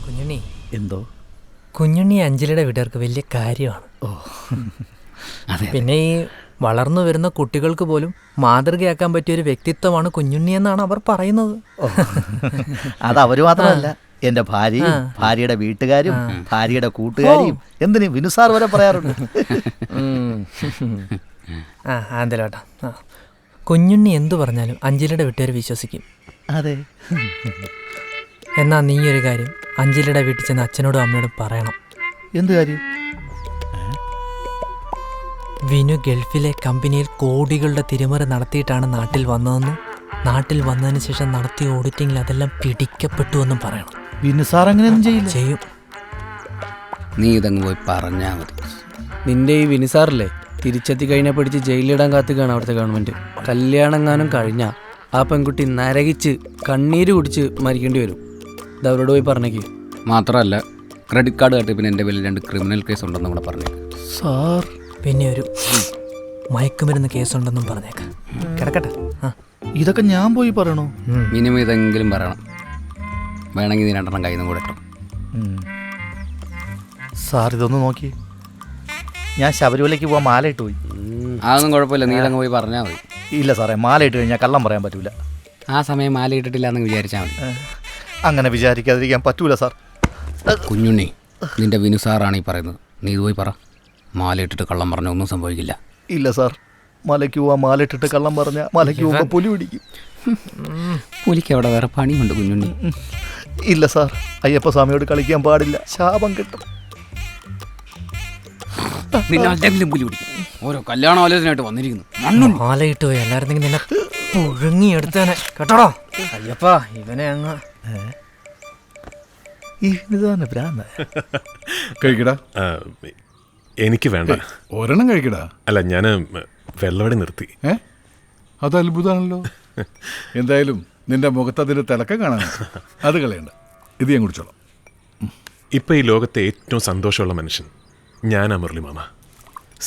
കുഞ്ഞുണ്ണി എന്തോ കുഞ്ഞുണ്ണി അഞ്ജലിയുടെ വീട്ടുകാർക്ക് വലിയ കാര്യമാണ്. പിന്നെ ഈ വളർന്നു വരുന്ന കുട്ടികൾക്ക് പോലും മാതൃകയാക്കാൻ പറ്റിയ ഒരു വ്യക്തിത്വമാണ് കുഞ്ഞുണ്ണി എന്നാണ് അവർ പറയുന്നത്. അത് അവര് മാത്രമല്ല, എന്റെ ഭാര്യയും ഭാര്യയുടെ വീട്ടുകാരും ഭാര്യയുടെ കൂട്ടുകാരിയും എന്തിനു വിനുസാർ വരെ പറയാറുണ്ട്. എന്തേലോട്ടാ, കുഞ്ഞുണ്ണി എന്തു പറഞ്ഞാലും അഞ്ജലിയുടെ വീട്ടുകാർ വിശ്വസിക്കും. അതെ. എന്നാ നീ ഒരു കാര്യം അഞ്ജലിയുടെ വീട്ടിൽ ചെന്ന് അച്ഛനോടും അമ്മയോടും പറയണം. എന്ത് കാര്യം? വിനു ഗൾഫിലെ കമ്പനിയിൽ കോടികളുടെ തിരിമറി നടത്തിയിട്ടാണ് നാട്ടിൽ വന്നതെന്നും നാട്ടിൽ വന്നതിന് ശേഷം നടത്തിയ ഓഡിറ്റിങ്ങിൽ അതെല്ലാം പിടിക്കപ്പെട്ടു എന്നും പറയണം. വിനുസാർ അങ്ങനെയൊന്നും ചെയ്യില്ല. ചെയ്യും. നീ ഇതങ്ങ് പോയി പറഞ്ഞാൽ മതി. നിന്റെ ഈ വിനിസാറില്ലേ തിരിച്ചെത്തി കഴിഞ്ഞാൽ പിടിച്ച് ജയിലിടാൻ കാത്തുകയാണ് അവിടുത്തെ ഗവൺമെൻറ്. കല്യാണമെങ്ങാനും കഴിഞ്ഞാൽ ആ പെൺകുട്ടി നരകിച്ച് കണ്ണീര് കുടിച്ച് മരിക്കേണ്ടി വരും. ഇത് അവരോട് പോയി പറഞ്ഞേക്ക്. മാത്രമല്ല ക്രെഡിറ്റ് കാർഡ് കാട്ടി പിന്നെ എൻ്റെ പേരിൽ 2 ക്രിമിനൽ കേസ് ഉണ്ടെന്ന് കൂടെ പറഞ്ഞേക്ക്. സാർ, പിന്നെ ഒരു മയക്കുമരുന്ന് കേസുണ്ടെന്നും പറഞ്ഞേക്ക്. കിടക്കട്ടെ. ഇതൊക്കെ ഞാൻ പോയി പറയണോ? മിനിമം ഇതെങ്കിലും പറയണം. വേണമെങ്കിൽ നീ 2 കയ്യിൽ നിന്ന് കൂടെ ഇട്ടോ. സാർ ഇതൊന്ന് നോക്കി. ഞാൻ ശബരിമലയ്ക്ക് പോകാൻ മാലയിട്ട് പോയി. അതൊന്നും കുഴപ്പമില്ല, നീ ഇതങ്ങ് പോയി പറഞ്ഞാൽ മതി. ഇല്ല സാറേ, മാലയിട്ട് കഴിഞ്ഞാൽ കള്ളം പറയാൻ പറ്റൂല. ആ സമയം മാല ഇട്ടിട്ടില്ല എന്ന് വിചാരിച്ചാൽ മതി. അങ്ങനെ വിചാരിക്കാതിരിക്കാൻ പറ്റൂല സാർ. കുഞ്ഞുണ്ണി, നിന്റെ വിനുസാറാണ് ഈ പറയുന്നത്. നീ ഇത് പോയി പറ. മാല ഇട്ടിട്ട് കള്ളം പറഞ്ഞാൽ ഒന്നും സംഭവിക്കില്ല. ഇല്ല സാർ, മലയ്ക്ക് പോവാൻ മാലയിട്ടിട്ട് കള്ളം പറഞ്ഞാൽ മലയ്ക്ക് പോകുമ്പോൾ പുലി പിടിക്കും. പുലിക്ക് അവിടെ വേറെ പണിയുണ്ട് കുഞ്ഞുണ്ണി. ഇല്ല സാർ, അയ്യപ്പ സ്വാമിയോട് കളിക്കാൻ പാടില്ല, ശാപം കിട്ടും. നിന്നെ അല്ലെങ്കിലും പുലി പിടിക്കും. ഓരോ കല്യാണ ആലോചനയായിട്ട് വന്നിരിക്കുന്നു. മാലയിട്ട് പോയി എല്ലായിരുന്നെങ്കിൽ നിന്നെ പുഴുങ്ങി എടുത്തേനെ കേട്ടോടോ. അയ്യപ്പാ, ഇവനെ അങ്ങ് കഴിക്കടാ. എനിക്ക് വേണ്ട. ഒരെണ്ണം കഴിക്കടാ. അല്ല, ഞാൻ വെള്ളവടി നിർത്തി. അത് അത്ഭുതമാണല്ലോ. എന്തായാലും നിന്റെ മുഖത്ത് അതിന്റെ തിളക്കം കാണാൻ, അത് കളയണ്ട. ഇത് ഞാൻ കുടിച്ചോളാം. ഇപ്പം ഈ ലോകത്തെ ഏറ്റവും സന്തോഷമുള്ള മനുഷ്യൻ ഞാനാ മുരളി മാമ.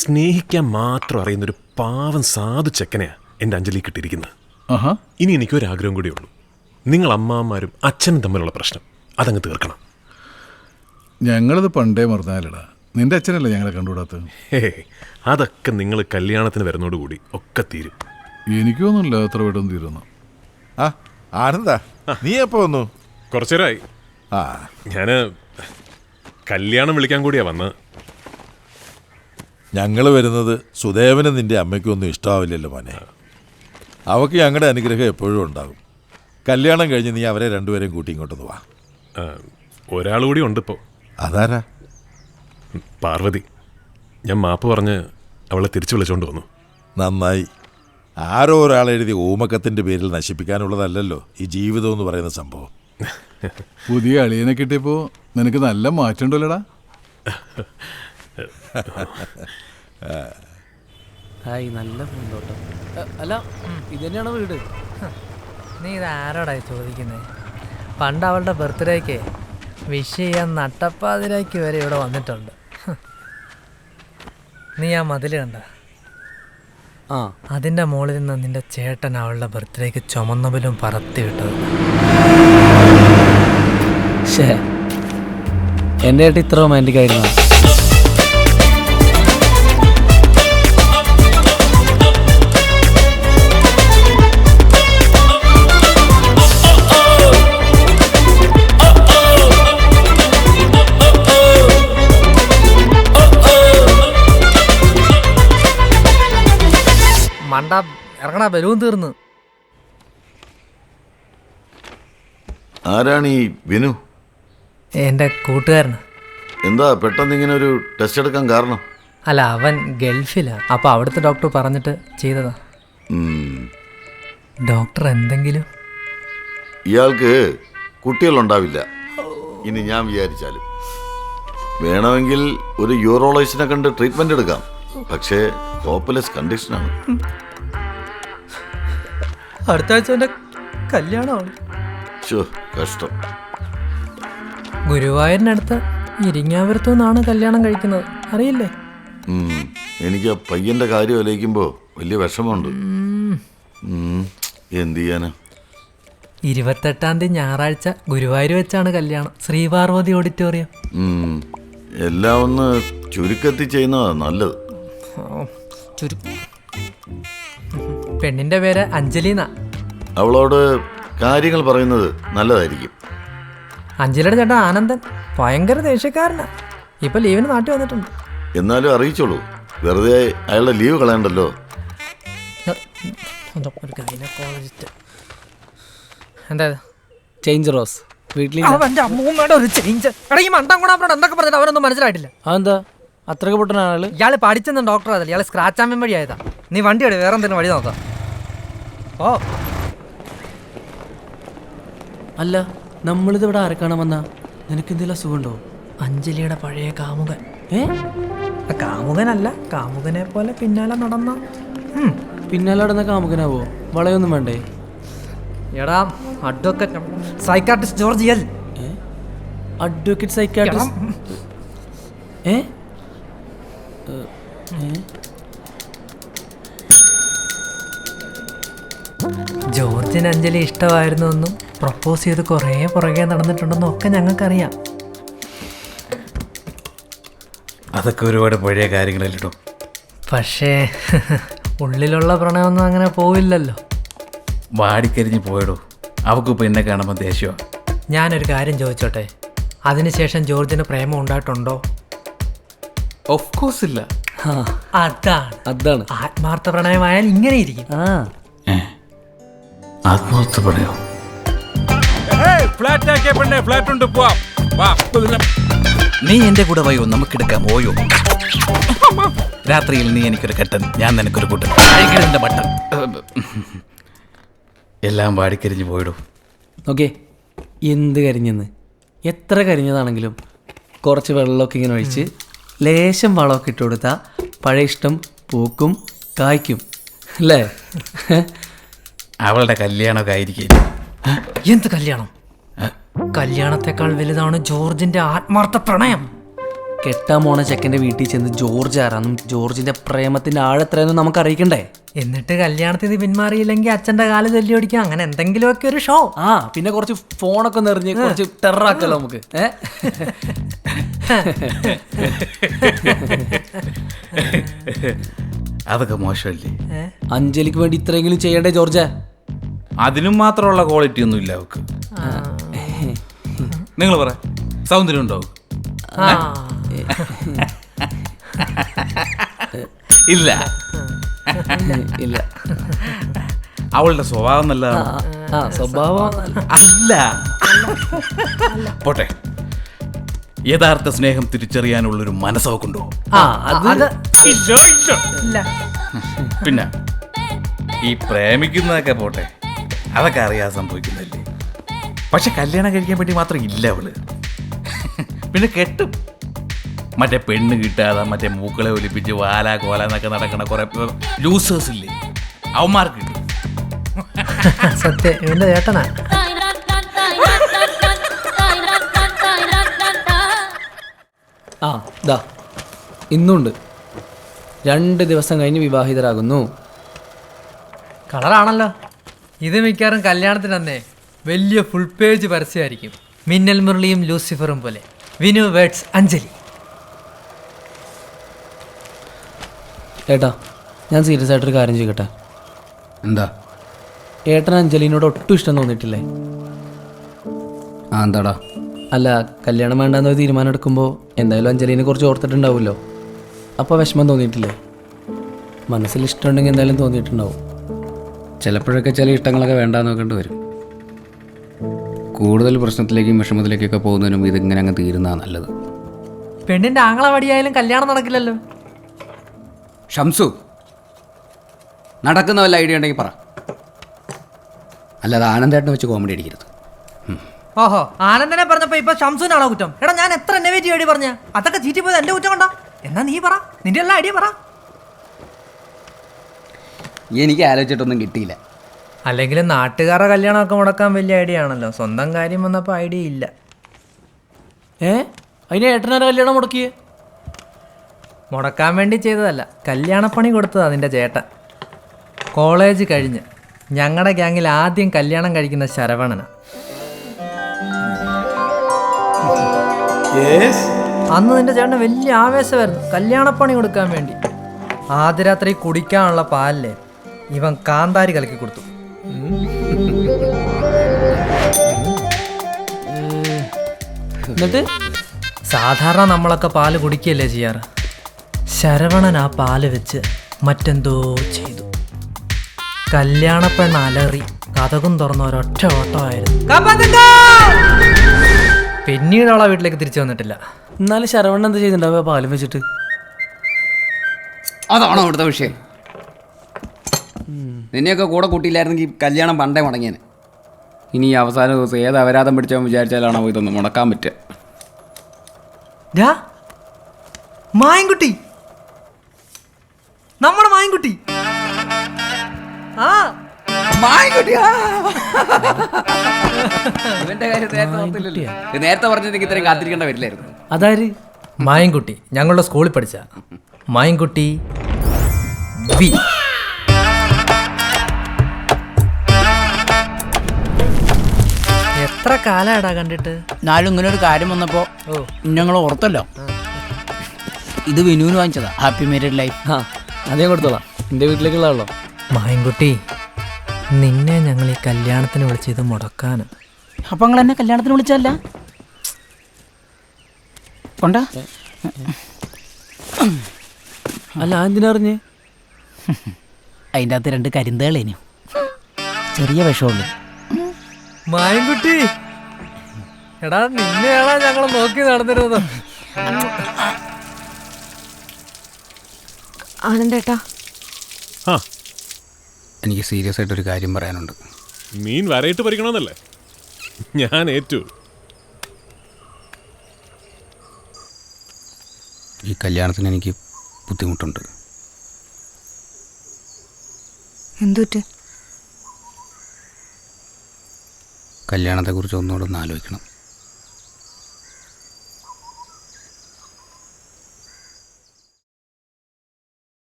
സ്നേഹിക്കാൻ മാത്രം അറിയുന്നൊരു പാവം സാധു ചെക്കനെയാ എൻ്റെ അഞ്ജലി കിട്ടിയിരിക്കുന്നത്. ഇനി എനിക്കൊരാഗ്രഹം കൂടിയേ ഉള്ളൂ. നിങ്ങൾ അമ്മാമാരും അച്ഛനും തമ്മിലുള്ള പ്രശ്നം അതങ്ങ് തീർക്കണം. ഞങ്ങളത് പണ്ടേ മറന്നാലടാ. നിന്റെ അച്ഛനല്ലേ ഞങ്ങളെ കണ്ടുകൂടാത്തത്? അതൊക്കെ നിങ്ങൾ കല്യാണത്തിന് വരുന്നതോടുകൂടി ഒക്കെ തീരും. എനിക്കൊന്നുമില്ല അത്ര പെട്ടെന്ന് തീരുന്നു. ആനന്ദാ, നീ എപ്പോ വന്നു? കുറച്ചു നേരമായി. ഞാൻ കല്യാണം വിളിക്കാൻ കൂടിയാ വന്നത്. ഞങ്ങൾ വരുന്നത് സുദേവനും നിന്റെ അമ്മയ്ക്കും ഒന്നും ഇഷ്ടമാവില്ലല്ലോ മോനെ. അവൾക്ക് ഞങ്ങളുടെ അനുഗ്രഹം എപ്പോഴും ഉണ്ടാകും. കല്യാണം കഴിഞ്ഞ് നീ അവരെ രണ്ടുപേരെയും കൂട്ടി ഇങ്ങോട്ടൊന്ന് വാ. ഒരാൾ കൂടി ഉണ്ട് ഇപ്പോൾ. അതാരാ? പാർവതി. ഞാൻ മാപ്പ് പറഞ്ഞ് അവളെ തിരിച്ചു വിളിച്ചോണ്ട് വന്നു. നന്നായി. ആരോ ഒരാളെഴുതി ഊമക്കത്തിൻ്റെ പേരിൽ നശിപ്പിക്കാനുള്ളതല്ലല്ലോ ഈ ജീവിതം എന്ന് പറയുന്ന സംഭവം. പുതിയ അളിയനെ കിട്ടിയപ്പോൾ നിനക്ക് നല്ല മാറ്റം ഉണ്ടല്ലോടാ. ഹായ്, നല്ല പൂന്തോട്ടം. അല്ല, ഇത് തന്നെയാണോ വീട്? നീ ഇത് ആരോടാ ചോദിക്കുന്നത്? പണ്ട് അവളുടെ ബർത്ത്ഡേക്ക് വിഷ് ചെയ്യാൻ നട്ടപ്പാതിരാക്ക് വരെ ഇവിടെ വന്നിട്ടുണ്ട്. നീ ആ മതിൽ കണ്ട? അതിൻ്റെ മുകളിൽ നിന്ന് നിന്റെ ചേട്ടൻ അവളുടെ ബർത്ത്ഡേക്ക് ചുമന്നബലും പറത്തി വിട്ടത്. എൻ്റെ ഏട്ടൻ ഇത്ര റൊമാൻറ്റിക് ആയിരുന്നു. മണ്ട ഇറങ്ങണ, ബലൂൺ തീർന്ന്. ആരാണ് ഈ വിനു? എൻ്റെ കൂട്ടുകാരന്. എന്താ പെട്ടെന്ന് ഇങ്ങനെ ഒരു ടെസ്റ്റ് എടുക്കാൻ കാരണം? അല്ല, അവൻ ഗൾഫിലാണ്. അപ്പോൾ അവിടുത്തെ ഡോക്ടർ പറഞ്ഞിട്ട് ചെയ്തതാ. ഡോക്ടർ എന്തെങ്കിലും? ഇയാൾക്ക് കുട്ടികളുണ്ടാവില്ല ഇനി ഞാൻ വിചാരിച്ചാലും. വേണമെങ്കിൽ ഒരു യൂറോളജിസ്റ്റിനെ കണ്ട് ട്രീറ്റ്മെന്റ് എടുക്കാം. പക്ഷേ ഹോപ്പ്ലെസ് കണ്ടീഷനാണ്. അടുത്ത ആഴ്ച എൻ്റെ കല്യാണമാണ്. കഷ്ടം. ഗുരുവായൂരിനടുത്ത് ഇരിങ്ങാപുരത്തു നിന്നാണ് കല്യാണം കഴിക്കുന്നത്, അറിയില്ലേ? എനിക്ക് ആ പയ്യന്റെ കാര്യം ആലോചിക്കുമ്പോൾ വലിയ വിഷമമുണ്ട്. എന്ത് ചെയ്യാനാ? 28-ാം തീയതി ഞായറാഴ്ച ഗുരുവായൂർ വെച്ചാണ് കല്യാണം. ശ്രീപാർവതി ഓഡിറ്റോറിയം. എല്ലാം ഒന്ന് ചുരുക്കത്തിൽ ചെയ്യുന്നതാ നല്ലത്. പെണ്ണിന്റെ പേര് അഞ്ജലി എന്നാ. അവളോട് കാര്യങ്ങൾ പറയുന്നത് നല്ലതായിരിക്കും. അഞ്ജലിയുടെ ചേട്ടൻ ആനന്ദൻ ഭയങ്കര ദേഷ്യക്കാരനാ. ഇപ്പൊ ലീവിന് നാട്ടിൽ വന്നിട്ടുണ്ട്. എന്നാലും അറിയിച്ചോളൂ, വെറുതെ അയാളുടെ ലീവ് കളയണ്ടല്ലോ. എന്താ ചേഞ്ച് റോസ് വീട്ടിൽ അവന്റെ അമ്മൂമ്മയുടെ ഒരു ചേഞ്ച്. എടാ ഈ മണ്ടം കൂടെ എന്തൊക്കെ പറഞ്ഞിട്ട് അവരൊന്നും മനസ്സിലായിട്ടില്ല. അതെന്താ അത്രക്ക് പൊട്ടനാ ആള്? ഇയാള് പഠിച്ചെന്ന് ഡോക്ടർ അതല്ല, ഇയാള് സ്ക്രാച്ച് ആവാൻ വഴി ആയതാ. നീ വണ്ടി എടു, വേറെ എന്തെങ്കിലും വഴി നോക്കാം. ഓ അല്ല, നമ്മളിത് ഇവിടെ ആരെ കാണാൻ വന്നാ? നിനക്ക് എന്തെങ്കിലും അസുഖമുണ്ടോ? അഞ്ജലിയുടെ പഴയ കാമുകൻ. ഏ കാമുകനല്ല, കാമുകനെ പോലെ പിന്നാലെ നടന്ന. പിന്നാലെ നടന്ന കാമുകനാവോ? വളയൊന്നും വേണ്ടേ? എടാ അഡ്വക്കറ്റ് സൈക്കാട്രിസ്റ്റ് ജോർജിയൽ. Advocate psychiatrist? ഏ ജോർജിന് അഞ്ജലി ഇഷ്ടമായിരുന്നു എന്നും പ്രപ്പോസ് ചെയ്ത് കുറേ പുറകെ നടന്നിട്ടുണ്ടെന്നും ഒക്കെ ഞങ്ങൾക്കറിയാം. അതൊക്കെ ഒരുപാട് പഴയ കാര്യങ്ങളല്ലോ. പക്ഷേ ഉള്ളിലുള്ള പ്രണയമൊന്നും അങ്ങനെ പോവില്ലല്ലോ. വാടിക്കരിഞ്ഞ് പോയടോ. അവക്കിപ്പോൾ എന്നെ കാണുമ്പോൾ ദേഷ്യമാണ്. ഞാനൊരു കാര്യം ചോദിച്ചോട്ടെ, അതിനുശേഷം ജോർജിന് പ്രേമം ഉണ്ടായിട്ടുണ്ടോ? ഓഫ് കോഴ്സ് ഇല്ല. അതാണ് ആത്മാർത്ഥ പ്രണയമായാൽ ഇങ്ങനെ ഇരിക്കും. ആത്മാർത്ഥ പ്രണയം നീ എന്റെ കൂടെ വയോ, നമുക്കെടുക്കാം. ഓയോ രാത്രിയിൽ നീ എനിക്കൊരു കെട്ടൻ, ഞാൻ നിനക്കൊരു കൂട്ടൻ. നിന്റെ ബട്ടൻ എല്ലാം വാടിക്കരിഞ്ഞ് പോയിടും. ഓക്കെ, എന്ത് കരിഞ്ഞെന്ന്, എത്ര കരിഞ്ഞതാണെങ്കിലും കുറച്ച് വെള്ളമൊക്കെ ഇങ്ങനെ ഒഴിച്ച് ലേശം വളമൊക്കെ ഇട്ട് കൊടുത്താൽ പഴയ ഇഷ്ടം പൂക്കും കായ്ക്കും അല്ലേ? അവളുടെ കല്യാണമൊക്കെ ആയിരിക്കും. എന്ത് കല്യാണം? കല്യാണത്തെക്കാൾ വലുതാണ് ജോർജിന്റെ ആത്മാർത്ഥ പ്രണയം. കെട്ടാൻ പോണ ചെക്കൻ്റെ വീട്ടിൽ ചെന്ന് ജോർജ് ആരാന്നും ജോർജിന്റെ പ്രേമത്തിന്റെ ആഴെത്രയെന്നും നമുക്ക് അറിയിക്കണ്ടേ? എന്നിട്ട് കല്യാണത്തിന് പിന്മാറിയില്ലെങ്കിൽ അച്ഛന്റെ കാല് തല്ലി ഓടിക്കാം, അങ്ങനെ എന്തെങ്കിലുമൊക്കെ ഒരു ഷോ. പിന്നെ കുറച്ച് ഫോണൊക്കെ നിറഞ്ഞ് കുറച്ച് ടെററാക്കല്ലോ നമുക്ക്. അതൊക്കെ മോശമല്ലേ? അഞ്ജലിക്ക് വേണ്ടി ഇത്രയെങ്കിലും ചെയ്യണ്ടേ ജോർജ്? അതിനും മാത്രമുള്ള ക്വാളിറ്റി ഒന്നും ഇല്ല അവക്ക്. നിങ്ങൾ പറ, സൗന്ദര്യം ഉണ്ടോ? ഇല്ല ഇല്ല. അവളുടെ സ്വഭാവം നല്ല സ്വഭാവം അല്ല. പോട്ടെ, യഥാർത്ഥ സ്നേഹം തിരിച്ചറിയാനുള്ളൊരു മനസ്സവക്കുണ്ടോ? പിന്നെ ഈ പ്രേമിക്കുന്നതൊക്കെ പോട്ടെ, അതൊക്കെ അറിയാതെ സംഭവിക്കുന്നില്ലേ. പക്ഷെ കല്യാണം കഴിക്കാൻ വേണ്ടി മാത്രം ഇല്ല അവള്. പിന്നെ കെട്ടും. മറ്റേ പെണ്ണ് കിട്ടാതെ മറ്റേ മൂക്കളെ ഒലിപ്പിച്ച് വാല കോല എന്നൊക്കെ നടക്കണ കുറെ ലൂസേഴ്സ് ഇല്ലേ, അവന്മാർക്ക് കിട്ടും. സത്യം, ഇവന്റെ ചേട്ടനാ. ദാ ഇന്നുണ്ട്. 2 ദിവസം കഴിഞ്ഞ് വിവാഹിതരാകുന്നു. കളറാണല്ലോ ഇത്. മിക്കവാറും കല്യാണത്തിന് തന്നെ വലിയ ഫുൾ പേജ് പരസ്യമായിരിക്കും. മിന്നൽ മുരളിയും ലൂസിഫറും പോലെ. വിനു വേർഡ്സ് അഞ്ജലി. ഏട്ടാ, ഞാൻ സീരിയസ് ആയിട്ടൊരു കാര്യം ചെയ്യട്ടെ? എന്താ? ഏട്ടൻ അഞ്ജലിനോട് ഒട്ടും ഇഷ്ടം തോന്നിയിട്ടില്ലേ? എന്താടാ? അല്ല, കല്യാണം വേണ്ടെന്ന് തീരുമാനം എടുക്കുമ്പോൾ എന്തായാലും അഞ്ജലിനെ കുറിച്ച് ഓർത്തിട്ടുണ്ടാവുമല്ലോ. അപ്പോൾ വിഷമം തോന്നിയിട്ടില്ലേ? മനസ്സിൽ ഇഷ്ടമുണ്ടെങ്കിൽ എന്തായാലും തോന്നിയിട്ടുണ്ടാവും. ചിലപ്പോഴൊക്കെ ചില ഇഷ്ടങ്ങളൊക്കെ വേണ്ടാന്ന് നോക്കേണ്ടി വരും. കൂടുതൽ പ്രശ്നത്തിലേക്കും വിഷമത്തിലേക്കൊക്കെ പോകുന്നതിനും ഇതിങ്ങനെ അങ്ങ് തീരുന്നതാണ് നല്ലത്. പെണ്ണിന്റെ ആങ്ങള വടിയായാലും കല്യാണം നടക്കില്ലല്ലോ. ഷംസു, നടക്കുന്ന വല്ല ഐഡിയ ഉണ്ടെങ്കിൽ പറ, അല്ലാതെ ആനന്ദേട്ടനെ വെച്ച് കോമഡി അടിക്കരുത്. ഓഹോ, ആനന്ദനെ പറഞ്ഞപ്പോ ഇപ്പൊ ഷംസുനാണോ കുറ്റം? എടാ, ഞാൻ എത്ര നെഗറ്റീവ് ഐഡിയ പറഞ്ഞ, അതൊക്കെ ചീറ്റി പോയത് എന്റെ കുറ്റം കൊണ്ടാ. എന്നാ നീ പറ, നിന്റെ എല്ലാ ഐഡിയ പറ. എനിക്ക് ആലോചിച്ചിട്ടൊന്നും കിട്ടിയില്ല. അല്ലെങ്കിലും നാട്ടുകാരുടെ കല്യാണമൊക്കെ മുടക്കാൻ വലിയ ഐഡിയ ആണല്ലോ. സ്വന്തം കാര്യം വന്നപ്പോൾ ഐഡിയ ഇല്ല. അതിന് ഏട്ടനാരെ കല്യാണം മുടക്കിയേ? മുടക്കാൻ വേണ്ടി ചെയ്തതല്ല, കല്യാണപ്പണി കൊടുത്തതാ നിന്റെ ചേട്ടൻ. കോളേജ് കഴിഞ്ഞ് ഞങ്ങളുടെ ഗ്യാങ്ങിൽ ആദ്യം കല്യാണം കഴിക്കുന്ന ശരവണനാ. അന്ന് നിന്റെ ചേട്ടന് വലിയ ആവേശമായിരുന്നു കല്യാണപ്പണി കൊടുക്കാൻ വേണ്ടി. ആദ്യ രാത്രി കുടിക്കാനുള്ള പാലിലെ ഇവൻ കാന്താരി കലക്കി കൊടുത്തു. എന്നിട്ട് സാധാരണ നമ്മളൊക്കെ പാല് കുടിക്കുകയല്ലേ ചെയ്യാറ്. ശരവണൻ ആ പാല് വെച്ച് മറ്റെന്തോ ചെയ്തു. കല്യാണപ്പെണ്ണ് അലറി കഥകും തുറന്ന ഒരൊറ്റ ഓട്ടമായിരുന്നു. പിന്നീട് അവളെ വീട്ടിലേക്ക് തിരിച്ചു വന്നിട്ടില്ല. എന്നാലും ശരവണ്ണ എന്താ ചെയ്തിട്ടുണ്ടാവുക പാലും വെച്ചിട്ട്? അതാണോ അവിടുത്തെ വിഷയം? നിന്നെയൊക്കെ കൂടെ കൂട്ടിയില്ലായിരുന്നെങ്കിൽ കല്യാണം പണ്ടേ മുടങ്ങിയേനെ. ഇനി ഈ അവസാന ദിവസം ഏത് അപരാധം പിടിച്ചവൻ വിചാരിച്ചാലാണോ ഇതൊന്ന് മുടക്കാൻ പറ്റുക? മായൻകുട്ടി, നമ്മുടെ മായൻകുട്ടി. ഇവന്റെ കാര്യം നേരത്തെ ഓർത്തില്ലല്ലോ. നേരത്തെ പറഞ്ഞിട്ട് ഇത്രയും കാത്തിരിക്കേണ്ട വരില്ലായിരുന്നു. അതാര്? മായൻകുട്ടി ഞങ്ങളുടെ സ്കൂളിൽ പഠിച്ച മായൻകുട്ടി വി. എത്ര കാലാടാ കണ്ടിട്ട്? നാലും ഇങ്ങനെ ഒരു കാര്യം വന്നപ്പോ ഞങ്ങൾ ഓർത്തല്ലോ. ഇത് വിനുവിന് വാങ്ങിച്ചതാ. Happy married life. ആ അതേ കൊടുത്തോളാം, എൻ്റെ വീട്ടിലേക്കുള്ളതാണല്ലോ. മായൻകുട്ടി, നിന്നെ ഞങ്ങൾ ഈ കല്യാണത്തിന് വിളിച്ചത് മുടക്കാനും. അപ്പൊ നിങ്ങൾ എന്നെ കല്യാണത്തിന് വിളിച്ചല്ല കൊണ്ട? അല്ല എന്തിനറിഞ്ഞ്? അതിൻ്റെ അകത്ത് 2 കരിന്തകളേനു. ചെറിയ വിഷമുള്ളൂ. മായൻകുട്ടി, എടാ നിന്നെയാണോ ഞങ്ങൾ നോക്കി നടന്നിരുന്നത്? ആനന്ദേട്ടാ, ആ എനിക്ക് സീരിയസ് ആയിട്ടൊരു കാര്യം പറയാനുണ്ട്. മീൻ വരയിട്ട് പറിക്കണമെന്നല്ലേ? ഞാൻ ഏറ്റു. ഈ കല്യാണത്തിന് എനിക്ക് ബുദ്ധിമുട്ടുണ്ട്. എന്തുറ്റ്? കല്യാണത്തെക്കുറിച്ച് ഒന്നുകൂടെ ഒന്ന് ആലോചിക്കണം.